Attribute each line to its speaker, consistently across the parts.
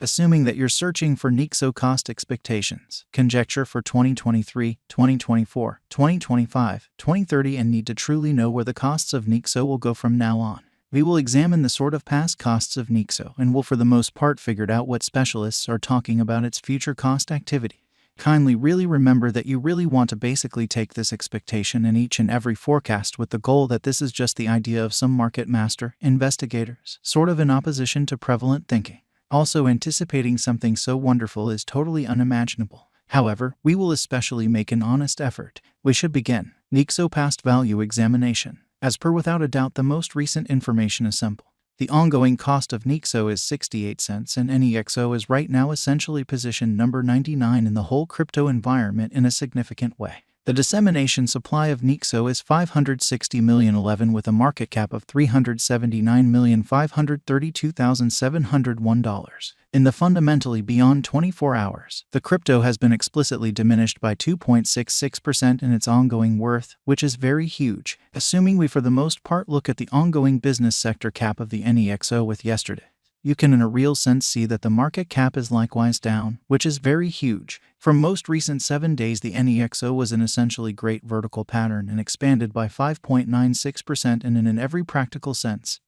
Speaker 1: assuming that you're searching for Nexo cost expectations, conjecture for 2023, 2024, 2025, 2030 and need to truly know where the costs of Nexo will go from now on. We will examine the sort of past costs of Nexo and will for the most part figured out what specialists are talking about its future cost activity. Kindly really remember that you really want to basically take this expectation in each and every forecast with the goal that this is just the idea of some market master, investigators, sort of in opposition to prevalent thinking. Also, anticipating something so wonderful is totally unimaginable. However, we will especially make an honest effort. We should begin. Nexo past value examination. As per without a doubt the most recent information assembled. The ongoing cost of Nexo is 68 cents and Nexo is right now essentially positioned number 99 in the whole crypto environment in a significant way. The dissemination supply of Nexo is 560,011 with a market cap of $379,532,701. In the fundamentally beyond 24 hours, the crypto has been explicitly diminished by 2.66% in its ongoing worth, which is very huge, assuming we for the most part look at the ongoing business sector cap of the Nexo with yesterday. You can in a real sense see that the market cap is likewise down, which is very huge. From most recent 7 days the Nexo was an essentially great vertical pattern and expanded by 5.96% and in every practical sense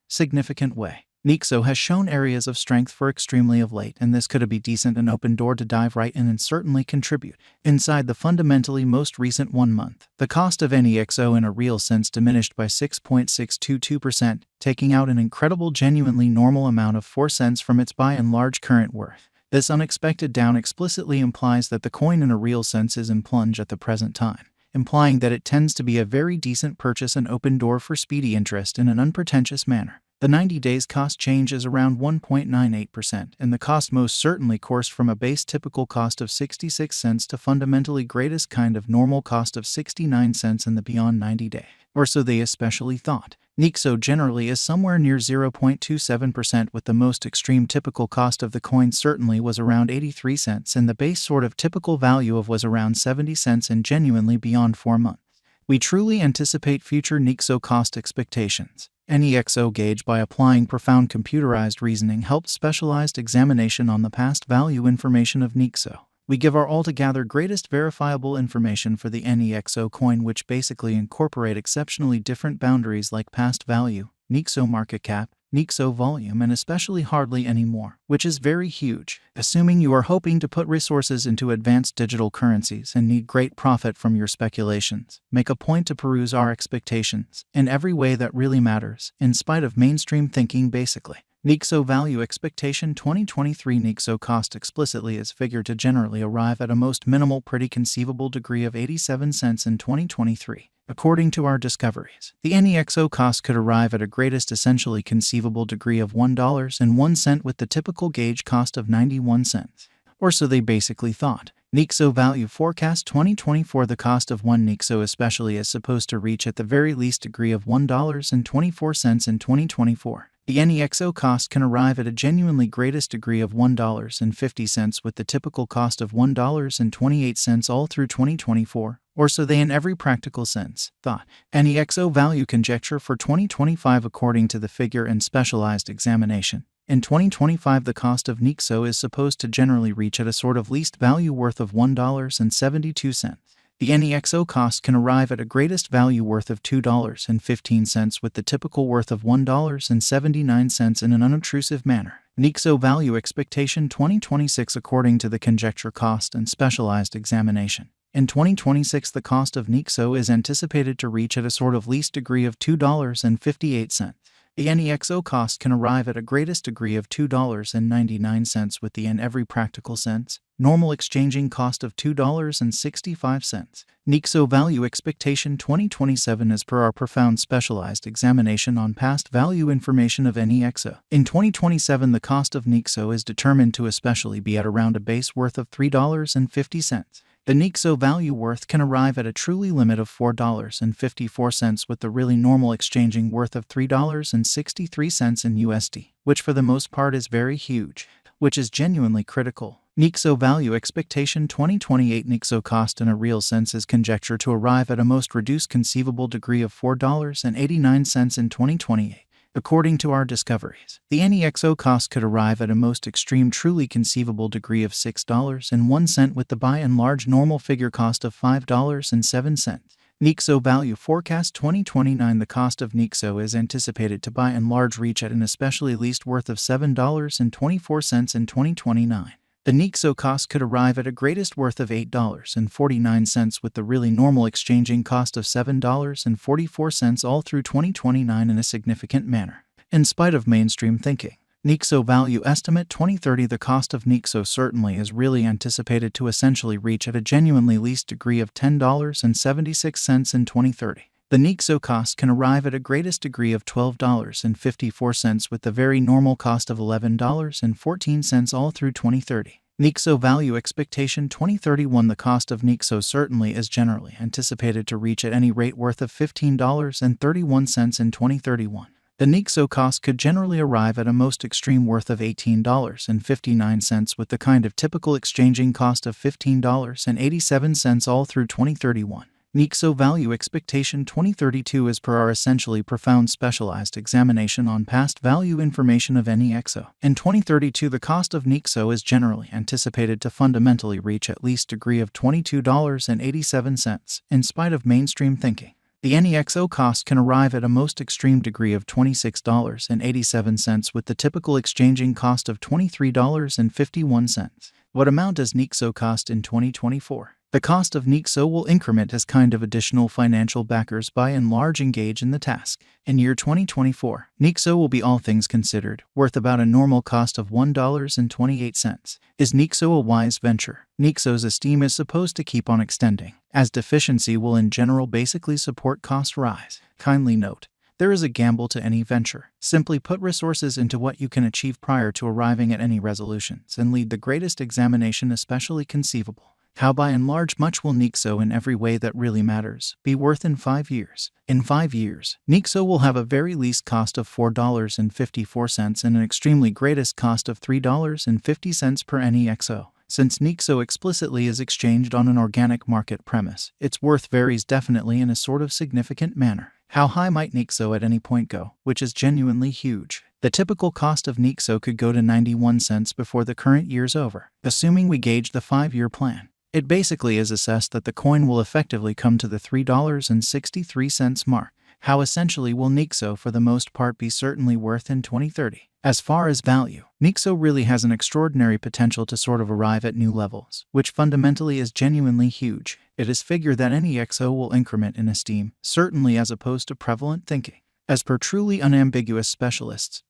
Speaker 1: significant way. Nexo has shown areas of strength for extremely of late, and this could be decent an open door to dive right in and certainly contribute. Inside the fundamentally most recent 1 month, the cost of Nexo in a real sense diminished by 6.622%, taking out an incredible genuinely normal amount of 4 cents from its by and large current worth. This unexpected down explicitly implies that the coin in a real sense is in plunge at the present time, implying that it tends to be a very decent purchase and open door for speedy interest in an unpretentious manner. The 90 days cost change is around 1.98%, and the cost most certainly coursed from a base typical cost of 66 cents to fundamentally greatest kind of normal cost of 69 cents in the beyond 90 day. Or so they especially thought. Nexo generally is somewhere near 0.27% with the most extreme typical cost of the coin certainly was around 83 cents and the base sort of typical value of was around 70 cents and genuinely beyond 4 months. We truly anticipate future Nexo cost expectations. Nexo gauge by applying profound computerized reasoning helped specialized examination on the past value information of Nexo. We give our altogether greatest verifiable information for the Nexo coin which basically incorporate exceptionally different boundaries like past value, Nexo market cap, Nexo volume and especially hardly any more, which is very huge. Assuming you are hoping to put resources into advanced digital currencies and need great profit from your speculations, make a point to peruse our expectations in every way that really matters, in spite of mainstream thinking basically. Nexo value expectation 2023 Nexo cost explicitly is figured to generally arrive at a most minimal pretty conceivable degree of 87 cents in 2023. According to our discoveries, the Nexo cost could arrive at a greatest essentially conceivable degree of $1.01 with the typical gauge cost of 91 cents. Or so they basically thought. Nexo value forecast 2024 the cost of one Nexo especially is supposed to reach at the very least degree of $1.24 in 2024. The Nexo cost can arrive at a genuinely greatest degree of $1.50 with the typical cost of $1.28 all through 2024, or so they in every practical sense thought. Nexo value conjecture for 2025 according to the figure and specialized examination. In 2025 the cost of Nexo is supposed to generally reach at a sort of least value worth of $1.72. The Nexo cost can arrive at a greatest value worth of $2.15 with the typical worth of $1.79 in an unobtrusive manner. Nexo value expectation 2026 according to the conjecture cost and specialized examination. In 2026 the cost of Nexo is anticipated to reach at a sort of least degree of $2.58. The Nexo cost can arrive at a greatest degree of $2.99 with the in every practical sense normal exchanging cost of $2.65. Nexo value expectation 2027 as per our profound specialized examination on past value information of Nexo. In 2027 the cost of Nexo is determined to especially be at around a base worth of $3.50. The Nexo value worth can arrive at a truly limit of $4.54 with the really normal exchanging worth of $3.63 in USD, which for the most part is very huge, which is genuinely critical. Nexo value expectation 2028 Nexo cost in a real sense is conjecture to arrive at a most reduced conceivable degree of $4.89 in 2028. According to our discoveries, the Nexo cost could arrive at a most extreme truly conceivable degree of $6.01 with the by and large normal figure cost of $5.07. Nexo Value Forecast 2029. The cost of Nexo is anticipated to by and large reach at an especially least worth of $7.24 in 2029. The Nexo cost could arrive at a greatest worth of $8.49 with the really normal exchanging cost of $7.44 all through 2029 in a significant manner. In spite of mainstream thinking, Nexo Value Estimate 2030. The cost of Nexo certainly is really anticipated to essentially reach at a genuinely least degree of $10.76 in 2030. The Nexo cost can arrive at a greatest degree of $12.54 with the very normal cost of $11.14 all through 2030. Nexo Value Expectation 2031. The cost of Nexo certainly is generally anticipated to reach at any rate worth of $15.31 in 2031. The Nexo cost could generally arrive at a most extreme worth of $18.59 with the kind of typical exchanging cost of $15.87 all through 2031. Nexo Value Expectation 2032. As per our essentially profound specialized examination on past value information of Nexo, in 2032 the cost of Nexo is generally anticipated to fundamentally reach at least degree of $22.87, in spite of mainstream thinking. The Nexo cost can arrive at a most extreme degree of $26.87 with the typical exchanging cost of $23.51. What amount does Nexo cost in 2024? The cost of Nexo will increment as kind of additional financial backers by and large engage in the task. In year 2024, Nexo will be all things considered, worth about a normal cost of $1.28. Is Nexo a wise venture? Nexo's esteem is supposed to keep on extending, as deficiency will in general basically support cost rise. Kindly note, there is a gamble to any venture. Simply put resources into what you can achieve prior to arriving at any resolutions and lead the greatest examination especially conceivable. How by and large much will Nexo in every way that really matters be worth in 5 years? In 5 years, Nexo will have a very least cost of $4.54 and an extremely greatest cost of $3.50 per Nexo. Since Nexo explicitly is exchanged on an organic market premise, its worth varies definitely in a sort of significant manner. How high might Nexo at any point go, which is genuinely huge? The typical cost of Nexo could go to 91 cents before the current year's over, assuming we gauge the 5-year plan. It basically is assessed that the coin will effectively come to the $3.63 mark. How essentially will Nexo for the most part be certainly worth in 2030? As far as value, Nexo really has an extraordinary potential to sort of arrive at new levels, which fundamentally is genuinely huge. It is figured that Nexo will increment in esteem, certainly as opposed to prevalent thinking. As per truly unambiguous specialists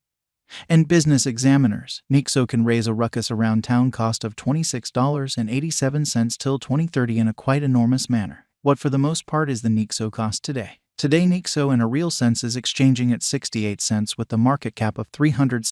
Speaker 1: and business examiners, Nexo can raise a ruckus around town cost of $26.87 till 2030 in a quite enormous manner. What for the most part is the Nexo cost today? Today Nexo in a real sense is exchanging at 68 cents with the market cap of $300